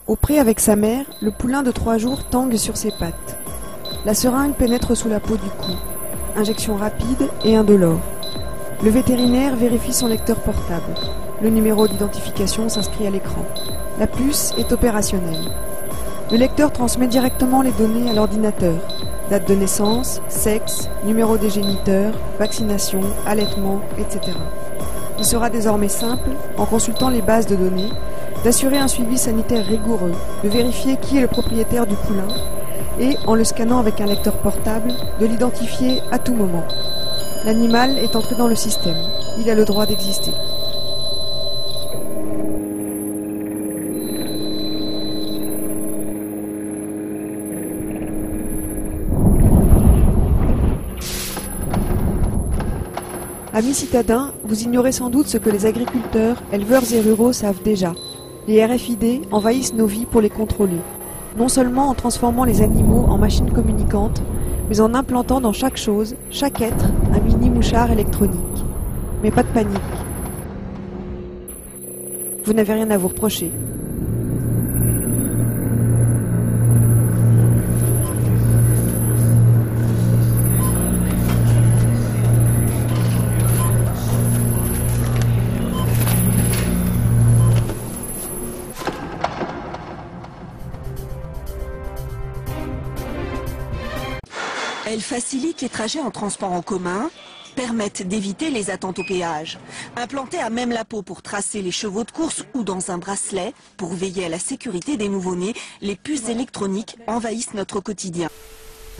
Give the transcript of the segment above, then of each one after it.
Au pré avec sa mère, le poulain de 3 jours tangue sur ses pattes. La seringue pénètre sous la peau du cou. Injection rapide et indolore. Le vétérinaire vérifie son lecteur portable. Le numéro d'identification s'inscrit à l'écran. La puce est opérationnelle. Le lecteur transmet directement les données à l'ordinateur. Date de naissance, sexe, numéro des géniteurs, vaccination, allaitement, etc. Il sera désormais simple, en consultant les bases de données, d'assurer un suivi sanitaire rigoureux, de vérifier qui est le propriétaire du poulain et, en le scannant avec un lecteur portable, de l'identifier à tout moment. L'animal est entré dans le système. Il a le droit d'exister. Amis citadins, vous ignorez sans doute ce que les agriculteurs, éleveurs et ruraux savent déjà. Les RFID envahissent nos vies pour les contrôler. Non seulement en transformant les animaux en machines communicantes, mais en implantant dans chaque chose, chaque être, un mini mouchard électronique. Mais pas de panique. Vous n'avez rien à vous reprocher. Elles facilitent les trajets en transport en commun, permettent d'éviter les attentes au péage. Implantées à même la peau pour tracer les chevaux de course ou dans un bracelet pour veiller à la sécurité des nouveau-nés, les puces électroniques envahissent notre quotidien.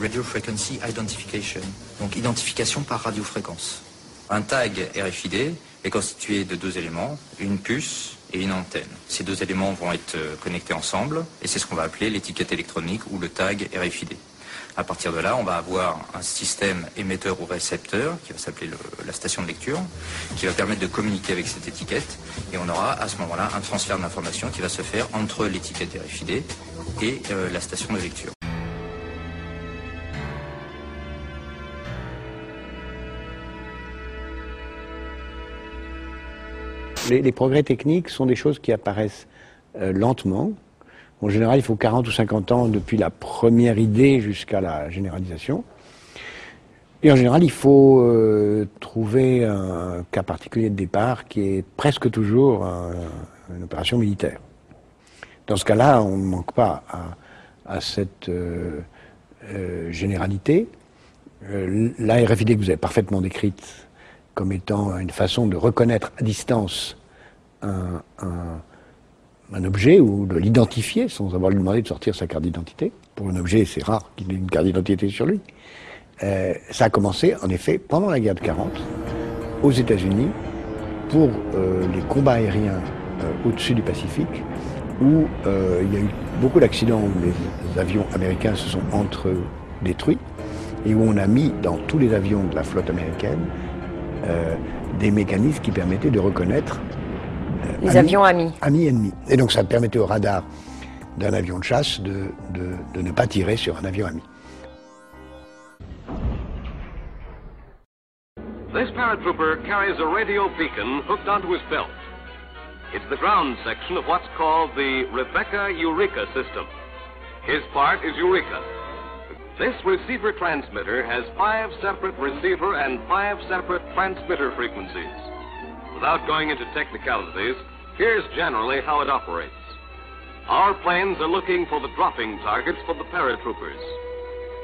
Radio Frequency Identification, donc identification par radiofréquence. Un tag RFID est constitué de 2 éléments, une puce et une antenne. Ces 2 éléments vont être connectés ensemble et c'est ce qu'on va appeler l'étiquette électronique ou le tag RFID. À partir de là, on va avoir un système émetteur ou récepteur, qui va s'appeler la station de lecture, qui va permettre de communiquer avec cette étiquette. Et on aura à ce moment-là un transfert d'informations qui va se faire entre l'étiquette RFID et la station de lecture. Les progrès techniques sont des choses qui apparaissent lentement. En général, il faut 40 ou 50 ans depuis la première idée jusqu'à la généralisation. Et en général, il faut trouver un cas particulier de départ qui est presque toujours une opération militaire. Dans ce cas-là, on ne manque pas à cette généralité. La RFID que vous avez parfaitement décrite comme étant une façon de reconnaître à distance un objet ou de l'identifier sans avoir lui demandé de sortir sa carte d'identité. Pour un objet, c'est rare qu'il ait une carte d'identité sur lui. Ça a commencé, en effet, pendant la guerre de 40, aux États-Unis, pour les combats aériens au-dessus du Pacifique, où il y a eu beaucoup d'accidents où les avions américains se sont entre-détruits, et où on a mis dans tous les avions de la flotte américaine des mécanismes qui permettaient de reconnaître les avions amis. Amis-ennemis. Et donc ça permettait au radar d'un avion de chasse de ne pas tirer sur un avion ami. This paratrooper carries a radio beacon hooked onto his belt. It's the ground section of what's called the Rebecca Eureka system. His part is Eureka. This receiver transmitter has 5 separate receiver and 5 separate transmitter frequencies. Without going into technicalities, here's generally how it operates. Our planes are looking for the dropping targets for the paratroopers.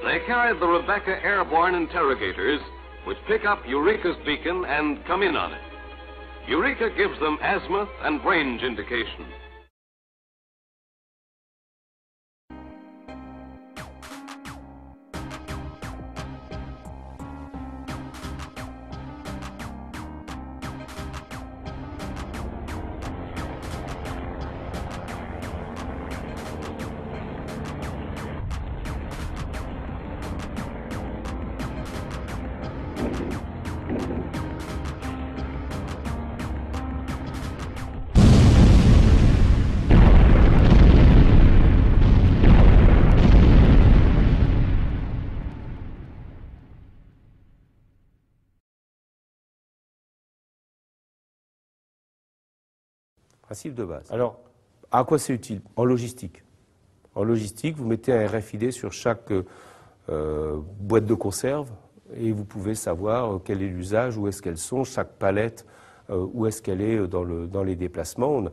They carry the Rebecca airborne interrogators, which pick up Eureka's beacon and come in on it. Eureka gives them azimuth and range indication. Principe de base. Alors, À quoi c'est utile? En logistique. En logistique, vous mettez un RFID sur chaque boîte de conserve et vous pouvez savoir quel est l'usage, où est-ce qu'elles sont, chaque palette, où est-ce qu'elle est dans les déplacements.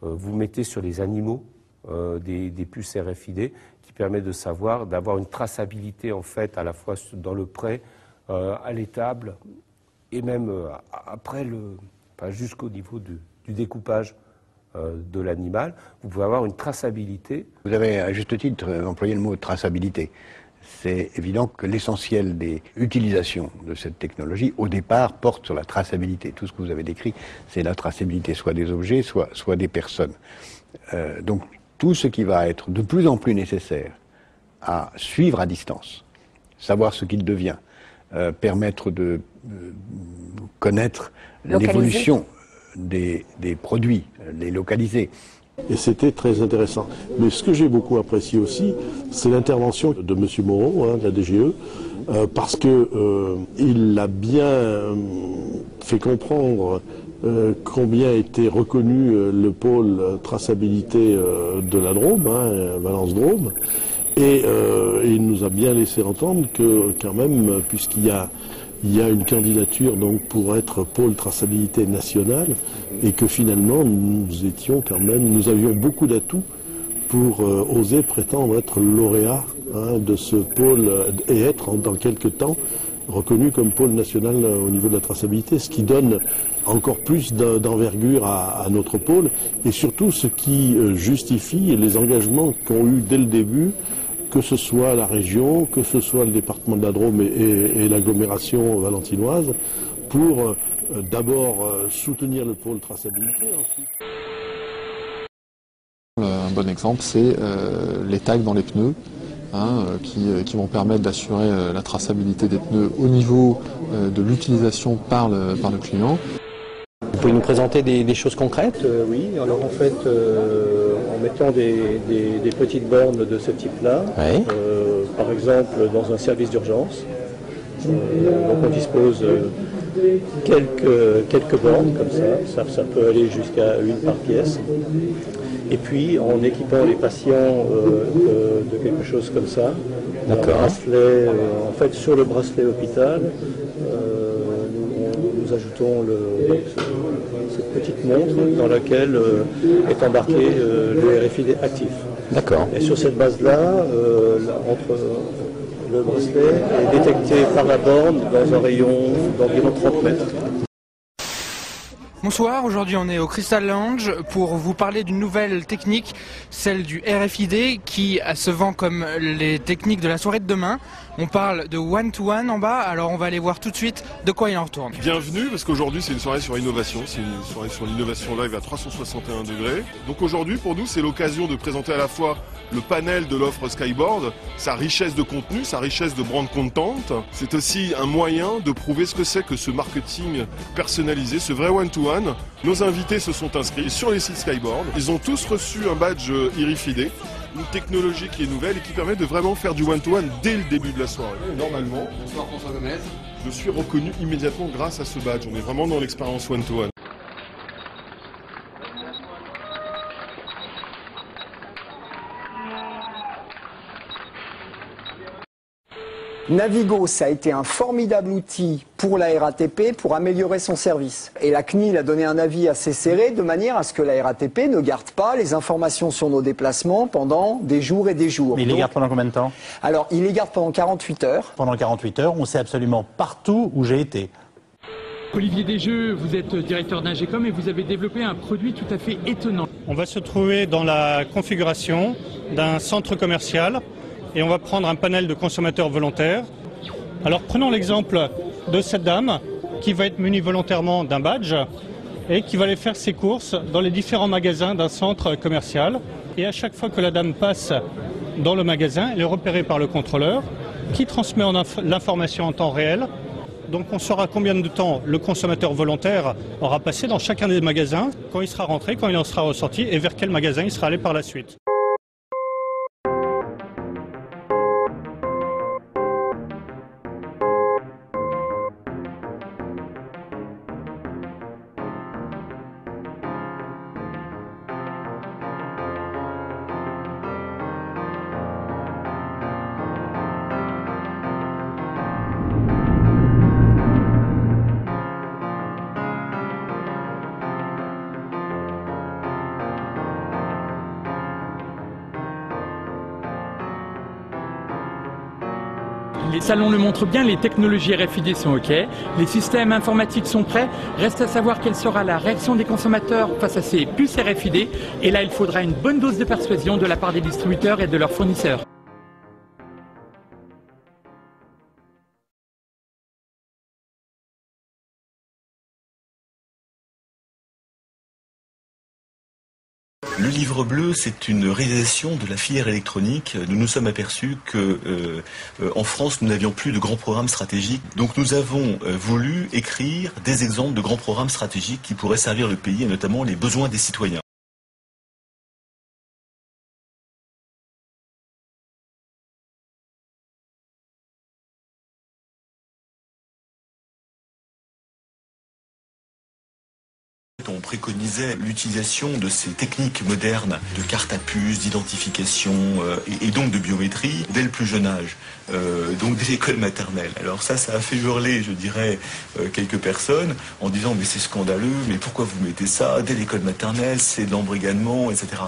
Vous mettez sur les animaux des puces RFID qui permettent de savoir, d'avoir une traçabilité en fait à la fois dans le prêt, à l'étable et même après jusqu'au niveau du découpage de l'animal. Vous pouvez avoir une traçabilité. Vous avez à juste titre employé le mot traçabilité. C'est évident que l'essentiel des utilisations de cette technologie, au départ, porte sur la traçabilité. Tout ce que vous avez décrit, c'est la traçabilité, soit des objets, soit des personnes. Donc, tout ce qui va être de plus en plus nécessaire à suivre à distance, savoir ce qu'il devient, permettre de connaître l'évolution des produits, les localiser. Et c'était très intéressant. Mais ce que j'ai beaucoup apprécié aussi, c'est l'intervention de M. Moreau, de la DGE, parce que il a bien fait comprendre combien était reconnu le pôle traçabilité de la Drôme, Valence Drôme, et il nous a bien laissé entendre que quand même, puisqu'il y a une candidature donc pour être pôle traçabilité nationale et que finalement nous avions beaucoup d'atouts pour oser prétendre être lauréat de ce pôle et être dans quelques temps reconnu comme pôle national au niveau de la traçabilité, ce qui donne encore plus d'envergure à notre pôle et surtout ce qui justifie les engagements qu'ont eu dès le début, que ce soit la région, que ce soit le département de la Drôme et l'agglomération valentinoise, pour d'abord soutenir le pôle traçabilité. Ensuite. Un bon exemple, c'est les tags dans les pneus, qui vont permettre d'assurer la traçabilité des pneus au niveau de l'utilisation par le client. Vous pouvez nous présenter des choses concrètes? Oui, alors en fait, en mettant des petites bornes de ce type-là, oui. Par exemple dans un service d'urgence, donc on dispose quelques bornes comme ça peut aller jusqu'à une par pièce. Et puis en équipant les patients de quelque chose comme ça, un bracelet, en fait sur le bracelet hôpital, nous ajoutons cette petite montre dans laquelle est embarqué le RFID actif. D'accord. Et sur cette base-là, entre le bracelet est détecté par la borne dans un rayon d'environ 30 mètres. Bonsoir, aujourd'hui on est au Crystal Lounge pour vous parler d'une nouvelle technique, celle du RFID qui se vend comme les techniques de la soirée de demain. On parle de one-to-one en bas, alors on va aller voir tout de suite de quoi il en retourne. Bienvenue, parce qu'aujourd'hui c'est une soirée sur l'innovation, c'est une soirée sur l'innovation live à 361 degrés. Donc aujourd'hui pour nous c'est l'occasion de présenter à la fois le panel de l'offre Skyboard, sa richesse de contenu, sa richesse de brand content. C'est aussi un moyen de prouver ce que c'est que ce marketing personnalisé, ce vrai one-to-one. Nos invités se sont inscrits sur les sites Skyboard. Ils ont tous reçu un badge RFID, une technologie qui est nouvelle et qui permet de vraiment faire du one-to-one dès le début de la soirée. Et normalement, bonsoir François Gomez, je suis reconnu immédiatement grâce à ce badge. On est vraiment dans l'expérience one-to-one. Navigo, ça a été un formidable outil pour la RATP pour améliorer son service. Et la CNIL a donné un avis assez serré de manière à ce que la RATP ne garde pas les informations sur nos déplacements pendant des jours et des jours. Mais il les garde pendant combien de temps? Alors, il les garde pendant 48 heures. Pendant 48 heures, on sait absolument partout où j'ai été. Olivier Desjeux, vous êtes directeur d'Ingecom et vous avez développé un produit tout à fait étonnant. On va se trouver dans la configuration d'un centre commercial et on va prendre un panel de consommateurs volontaires. Alors prenons l'exemple de cette dame qui va être munie volontairement d'un badge et qui va aller faire ses courses dans les différents magasins d'un centre commercial. Et à chaque fois que la dame passe dans le magasin, elle est repérée par le contrôleur qui transmet l'information en temps réel. Donc on saura combien de temps le consommateur volontaire aura passé dans chacun des magasins, quand il sera rentré, quand il en sera ressorti et vers quel magasin il sera allé par la suite. Les salons le montrent bien, les technologies RFID sont OK, les systèmes informatiques sont prêts. Reste à savoir quelle sera la réaction des consommateurs face à ces puces RFID. Et là, il faudra une bonne dose de persuasion de la part des distributeurs et de leurs fournisseurs. Le livre bleu, c'est une réalisation de la filière électronique. Nous nous sommes aperçus que en France, nous n'avions plus de grands programmes stratégiques. Donc nous avons voulu écrire des exemples de grands programmes stratégiques qui pourraient servir le pays et notamment les besoins des citoyens. On préconisait l'utilisation de ces techniques modernes de carte à puce, d'identification et donc de biométrie dès le plus jeune âge, donc dès l'école maternelle. Alors ça a fait hurler, je dirais, quelques personnes en disant mais c'est scandaleux, mais pourquoi vous mettez ça dès l'école maternelle, c'est de l'embrigadement, etc.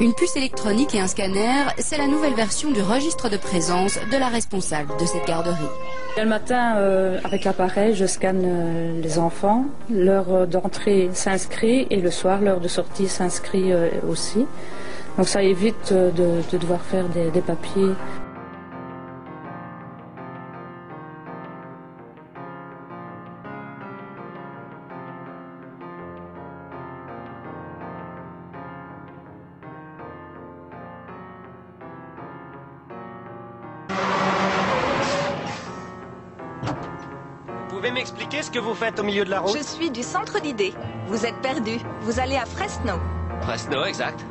Une puce électronique et un scanner, c'est la nouvelle version du registre de présence de la responsable de cette garderie. Le matin, avec l'appareil, je scanne les enfants. L'heure d'entrée s'inscrit et le soir, l'heure de sortie s'inscrit aussi. Donc ça évite de devoir faire des papiers. Vous pouvez m'expliquer ce que vous faites au milieu de la route? Je suis du centre d'idées. Vous êtes perdu. Vous allez à Fresno. Fresno, exact.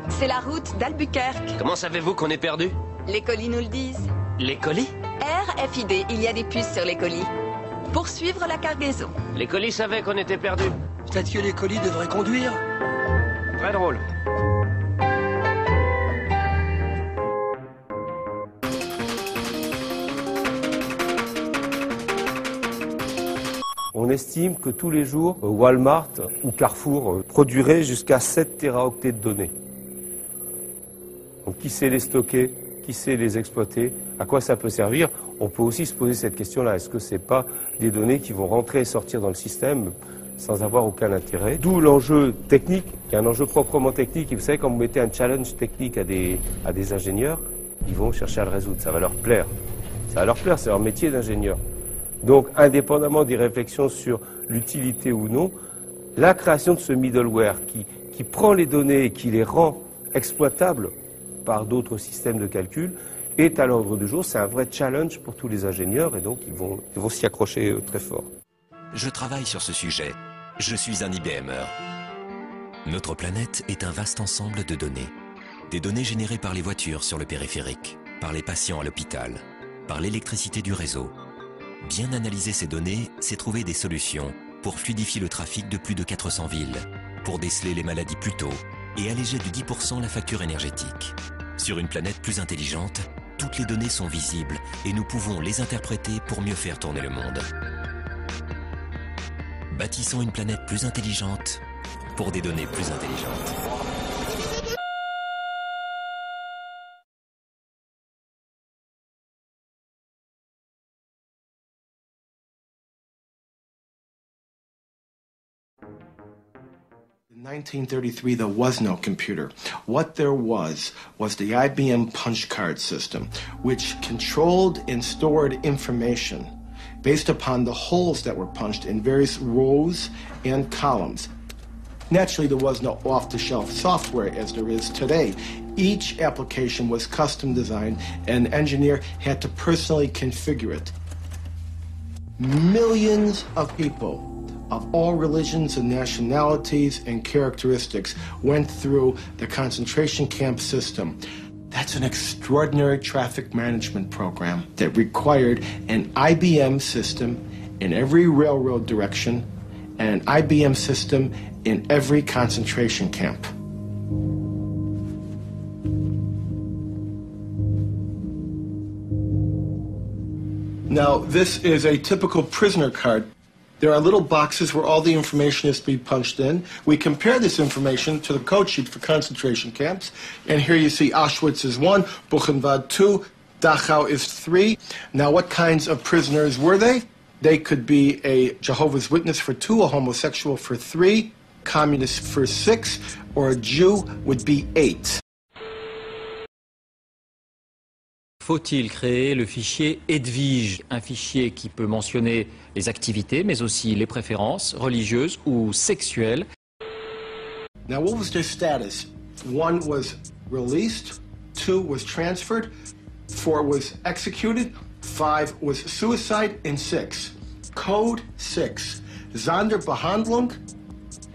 C'est la route d'Albuquerque. Comment savez-vous qu'on est perdu? Les colis nous le disent. Les colis? RFID, il y a des puces sur les colis. Pour suivre la cargaison. Les colis savaient qu'on était perdu. Peut-être que les colis devraient conduire. Très drôle. On estime que tous les jours, Walmart ou Carrefour produiraient jusqu'à 7 téraoctets de données. Donc qui sait les stocker, qui sait les exploiter, à quoi ça peut servir? On peut aussi se poser cette question-là. Est-ce que ce n'est pas des données qui vont rentrer et sortir dans le système sans avoir aucun intérêt? D'où l'enjeu technique, qui est un enjeu proprement technique. Et vous savez, quand vous mettez un challenge technique à des ingénieurs, ils vont chercher à le résoudre. Ça va leur plaire. Ça va leur plaire, c'est leur métier d'ingénieur. Donc, indépendamment des réflexions sur l'utilité ou non, la création de ce middleware qui prend les données et qui les rend exploitables par d'autres systèmes de calcul est à l'ordre du jour. C'est un vrai challenge pour tous les ingénieurs et donc ils vont s'y accrocher très fort. Je travaille sur ce sujet. Je suis un IBMer. Notre planète est un vaste ensemble de données. Des données générées par les voitures sur le périphérique, par les patients à l'hôpital, par l'électricité du réseau. Bien analyser ces données, c'est trouver des solutions pour fluidifier le trafic de plus de 400 villes, pour déceler les maladies plus tôt et alléger de 10% la facture énergétique. Sur une planète plus intelligente, toutes les données sont visibles et nous pouvons les interpréter pour mieux faire tourner le monde. Bâtissons une planète plus intelligente pour des données plus intelligentes. In 1933, there was no computer. What there was the IBM punch card system, which controlled and stored information based upon the holes that were punched in various rows and columns. Naturally, there was no off-the-shelf software as there is today. Each application was custom designed, and the engineer had to personally configure it. Millions of people of all religions and nationalities and characteristics went through the concentration camp system. That's an extraordinary traffic management program that required an IBM system in every railroad direction and an IBM system in every concentration camp. Now, this is a typical prisoner card. There are little boxes where all the information is to be punched in. We compare this information to the code sheet for concentration camps. And here you see Auschwitz is 1, Buchenwald 2, Dachau is 3. Now, what kinds of prisoners were they? They could be a Jehovah's Witness for 2, a homosexual for 3, communist for 6, or a Jew would be 8. Faut-il créer le fichier Edwige, un fichier qui peut mentionner les activités, mais aussi les préférences religieuses ou sexuelles? Now, what was their status? 1 was released, 2 was transferred, 4 was executed, 5 was suicide, and 6. Code 6. Sonderbehandlung,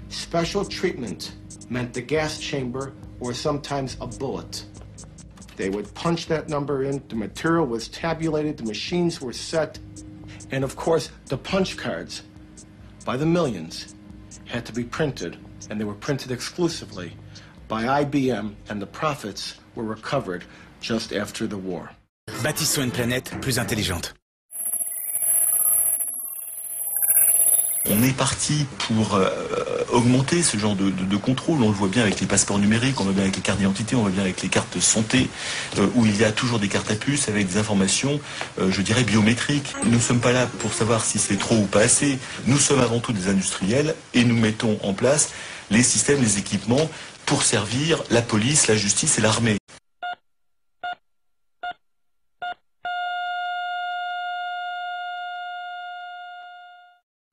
special treatment, meant the gas chamber or sometimes a bullet. They would punch that number in, the material was tabulated, the machines were set, and of course, the punch cards, by the millions, had to be printed, and they were printed exclusively by IBM, and the profits were recovered just after the war. Bâtissons une planète plus intelligente. On est parti pour augmenter ce genre de contrôle. On le voit bien avec les passeports numériques, on le voit bien avec les cartes d'identité, on le voit bien avec les cartes santé, où il y a toujours des cartes à puce avec des informations, je dirais, biométriques. Nous ne sommes pas là pour savoir si c'est trop ou pas assez. Nous sommes avant tout des industriels et nous mettons en place les systèmes, les équipements pour servir la police, la justice et l'armée.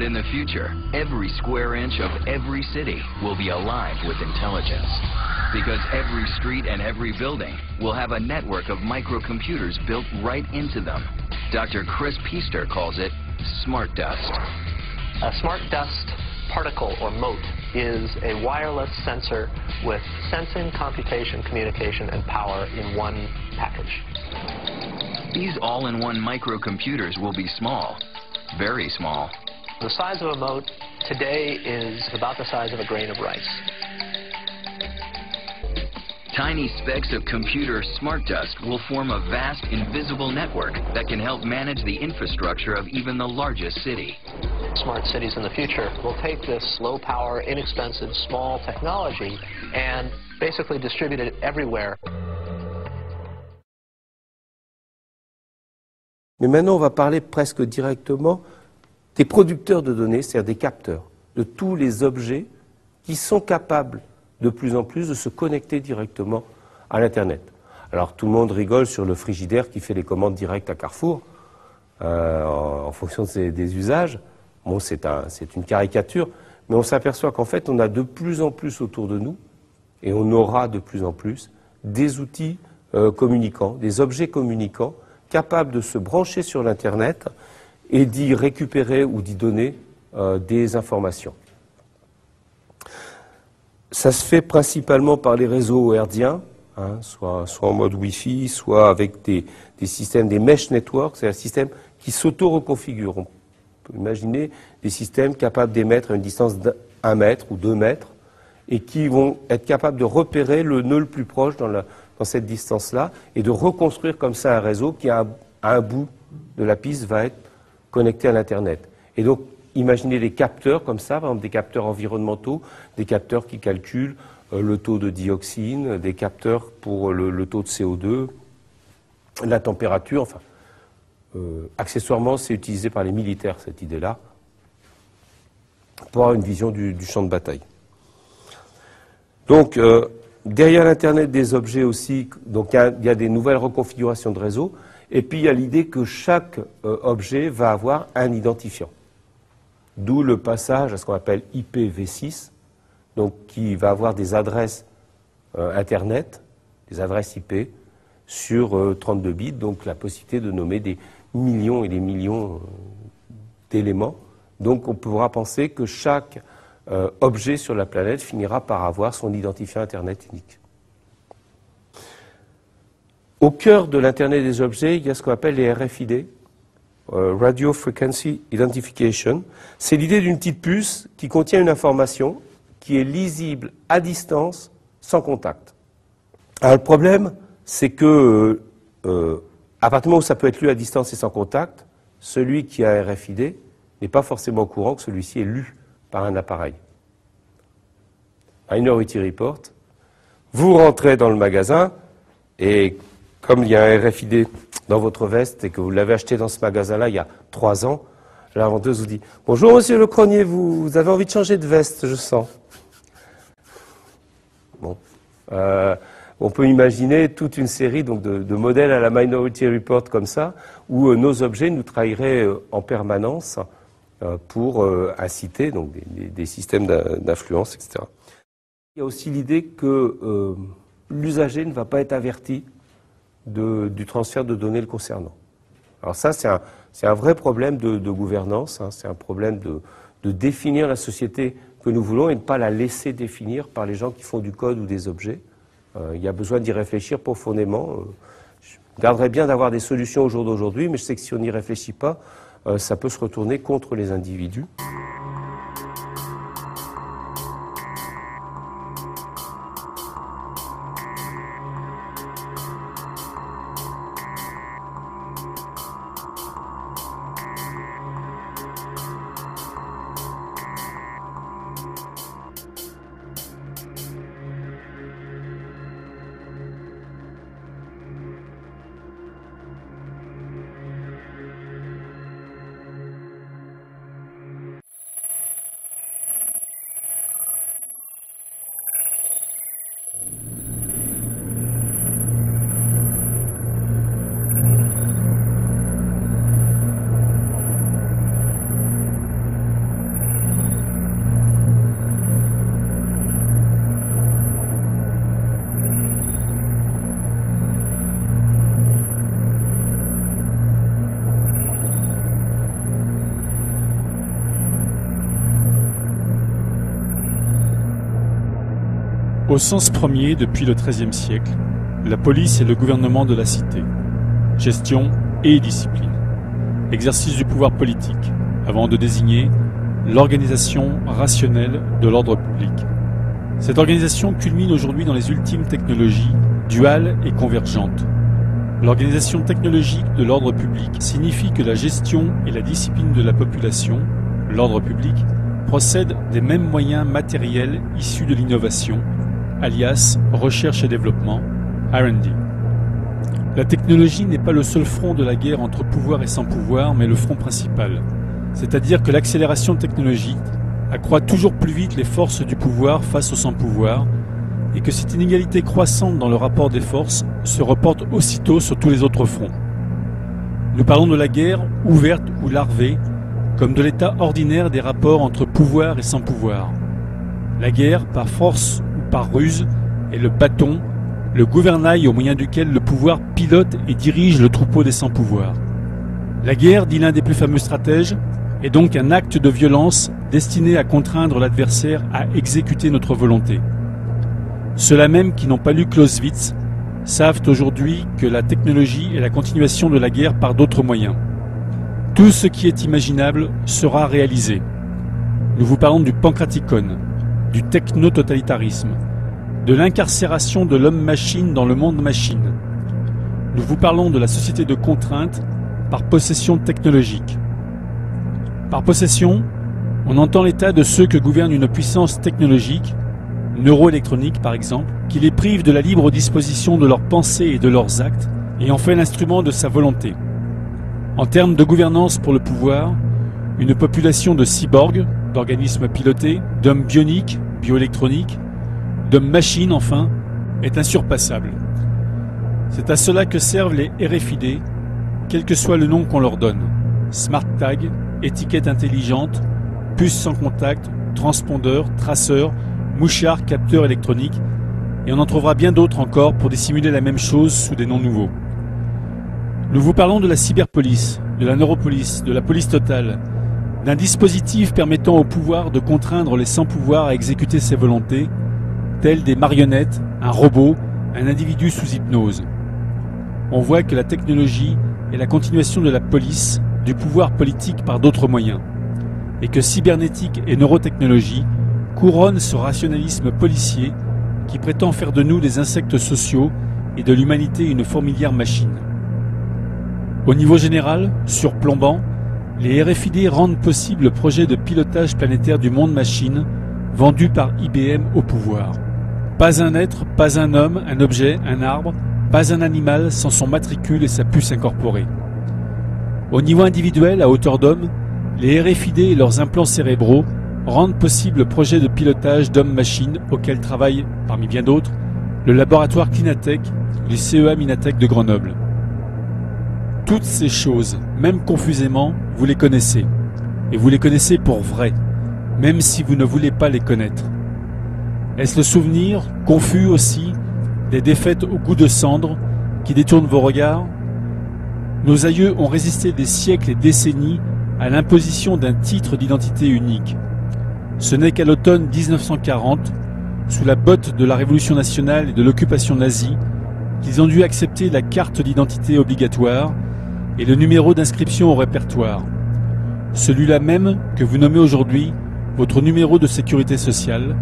In the future, every square inch of every city will be alive with intelligence. Because every street and every building will have a network of microcomputers built right into them. Dr. Chris Piester calls it smart dust. A smart dust particle or mote is a wireless sensor with sensing, computation, communication, and power in one package. These all-in-one microcomputers will be small, very small. The size of a mote today is about the size of a grain of rice. Tiny specks of computer smart dust will form a vast, invisible network that can help manage the infrastructure of even the largest city. Smart cities in the future will take this low-power, inexpensive, small technology and basically distribute it everywhere. Mais maintenant, on va parler presque directement des producteurs de données, c'est-à-dire des capteurs, de tous les objets qui sont capables de plus en plus de se connecter directement à l'Internet. Alors tout le monde rigole sur le frigidaire qui fait les commandes directes à Carrefour, en fonction des usages. Bon, c'est une caricature, mais on s'aperçoit qu'en fait, on a de plus en plus autour de nous, et on aura de plus en plus, des outils communicants, des objets communicants, capables de se brancher sur l'Internet et d'y récupérer ou d'y donner des informations. Ça se fait principalement par les réseaux hertziens, hein, soit en mode Wi-Fi, soit avec des systèmes, des mesh networks, c'est un système qui s'auto-reconfigure. On peut imaginer des systèmes capables d'émettre à une distance d'1 mètre ou 2 mètres et qui vont être capables de repérer le nœud le plus proche dans cette distance-là et de reconstruire comme ça un réseau qui, à un bout de la piste, va être connecté à l'Internet. Et donc, imaginez des capteurs comme ça, par exemple des capteurs environnementaux, des capteurs qui calculent le taux de dioxine, des capteurs pour le taux de CO2, la température, enfin, accessoirement, c'est utilisé par les militaires, cette idée-là, pour avoir une vision du champ de bataille. Donc, derrière l'Internet des objets aussi, donc il y a des nouvelles reconfigurations de réseau, et puis il y a l'idée que chaque objet va avoir un identifiant. D'où le passage à ce qu'on appelle IPv6, donc qui va avoir des adresses Internet, des adresses IP, sur 32 bits, donc la possibilité de nommer des millions et des millions d'éléments. Donc on pourra penser que chaque objet sur la planète finira par avoir son identifiant Internet unique. Au cœur de l'Internet des objets, il y a ce qu'on appelle les RFID, Radio Frequency Identification. C'est l'idée d'une petite puce qui contient une information qui est lisible à distance, sans contact. Alors le problème, c'est que à partir du moment où ça peut être lu à distance et sans contact, celui qui a un RFID n'est pas forcément au courant que celui-ci est lu par un appareil. Minority Report, vous rentrez dans le magasin et comme il y a un RFID dans votre veste et que vous l'avez acheté dans ce magasin-là il y a 3 ans, la vendeuse vous dit « Bonjour monsieur le Cronier, vous avez envie de changer de veste, je sens. » Bon. On peut imaginer toute une série donc, de modèles à la Minority Report comme ça, où nos objets nous trahiraient en permanence pour inciter donc, des systèmes d'influence, etc. Il y a aussi l'idée que l'usager ne va pas être averti du transfert de données le concernant. Alors ça, c'est un vrai problème de gouvernance, hein, c'est un problème de définir la société que nous voulons et de ne pas la laisser définir par les gens qui font du code ou des objets. Il y a besoin d'y réfléchir profondément. Je garderais bien d'avoir des solutions au jour d'aujourd'hui, mais je sais que si on n'y réfléchit pas, ça peut se retourner contre les individus. Au sens premier, depuis le XIIIe siècle, la police est le gouvernement de la cité. Gestion et discipline. Exercice du pouvoir politique, avant de désigner l'organisation rationnelle de l'ordre public. Cette organisation culmine aujourd'hui dans les ultimes technologies duales et convergentes. L'organisation technologique de l'ordre public signifie que la gestion et la discipline de la population, l'ordre public, procèdent des mêmes moyens matériels issus de l'innovation, alias recherche et développement, R&D. La technologie n'est pas le seul front de la guerre entre pouvoir et sans pouvoir, mais le front principal. C'est-à-dire que l'accélération technologique accroît toujours plus vite les forces du pouvoir face au sans-pouvoir, et que cette inégalité croissante dans le rapport des forces se reporte aussitôt sur tous les autres fronts. Nous parlons de la guerre ouverte ou larvée, comme de l'état ordinaire des rapports entre pouvoir et sans pouvoir. La guerre, par force ou par ruse, est le bâton, le gouvernail au moyen duquel le pouvoir pilote et dirige le troupeau des sans-pouvoir. La guerre, dit l'un des plus fameux stratèges, est donc un acte de violence destiné à contraindre l'adversaire à exécuter notre volonté. Ceux-là même qui n'ont pas lu Clausewitz savent aujourd'hui que la technologie est la continuation de la guerre par d'autres moyens. Tout ce qui est imaginable sera réalisé. Nous vous parlons du pancraticon, du techno-totalitarisme, de l'incarcération de l'homme-machine dans le monde machine. Nous vous parlons de la société de contrainte par possession technologique. Par possession, on entend l'état de ceux que gouverne une puissance technologique, neuroélectronique par exemple, qui les prive de la libre disposition de leurs pensées et de leurs actes, et en fait l'instrument de sa volonté. En termes de gouvernance pour le pouvoir, une population de cyborgs, d'organismes pilotés, d'hommes bioniques, bioélectroniques, d'hommes machines enfin, est insurpassable. C'est à cela que servent les RFID, quel que soit le nom qu'on leur donne. Smart tag, étiquette intelligente, puce sans contact, transpondeur, traceur, mouchard, capteur électronique, et on en trouvera bien d'autres encore pour dissimuler la même chose sous des noms nouveaux. Nous vous parlons de la cyberpolice, de la neuropolice, de la police totale, d'un dispositif permettant au pouvoir de contraindre les sans-pouvoir à exécuter ses volontés, telles des marionnettes, un robot, un individu sous hypnose. On voit que la technologie est la continuation de la police, du pouvoir politique par d'autres moyens, et que cybernétique et neurotechnologie couronnent ce rationalisme policier qui prétend faire de nous des insectes sociaux et de l'humanité une fourmilière machine. Au niveau général, surplombant, les RFID rendent possible le projet de pilotage planétaire du monde machine vendu par IBM au pouvoir. Pas un être, pas un homme, un objet, un arbre, Pas un animal sans son matricule et sa puce incorporée. Au niveau individuel, à hauteur d'homme, les RFID et leurs implants cérébraux rendent possible le projet de pilotage d'homme-machine auquel travaille, parmi bien d'autres, le laboratoire Clinatech du CEA Minatech de Grenoble. Toutes ces choses, même confusément, vous les connaissez. Et vous les connaissez pour vrai, même si vous ne voulez pas les connaître. Est-ce le souvenir, confus aussi, des défaites au goût de cendre qui détournent vos regards? Nos aïeux ont résisté des siècles et décennies à l'imposition d'un titre d'identité unique. Ce n'est qu'à l'automne 1940, sous la botte de la Révolution nationale et de l'occupation nazie, qu'ils ont dû accepter la carte d'identité obligatoire et le numéro d'inscription au répertoire. Celui-là même que vous nommez aujourd'hui votre numéro de sécurité sociale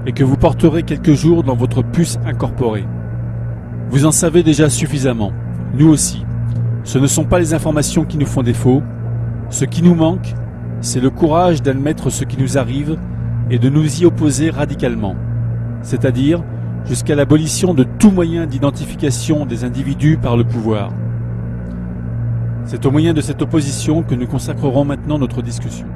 et que vous porterez quelques jours dans votre puce incorporée. Vous en savez déjà suffisamment, nous aussi. Ce ne sont pas les informations qui nous font défaut. Ce qui nous manque, c'est le courage d'admettre ce qui nous arrive et de nous y opposer radicalement, c'est-à-dire jusqu'à l'abolition de tout moyen d'identification des individus par le pouvoir. C'est au moyen de cette opposition que nous consacrerons maintenant notre discussion.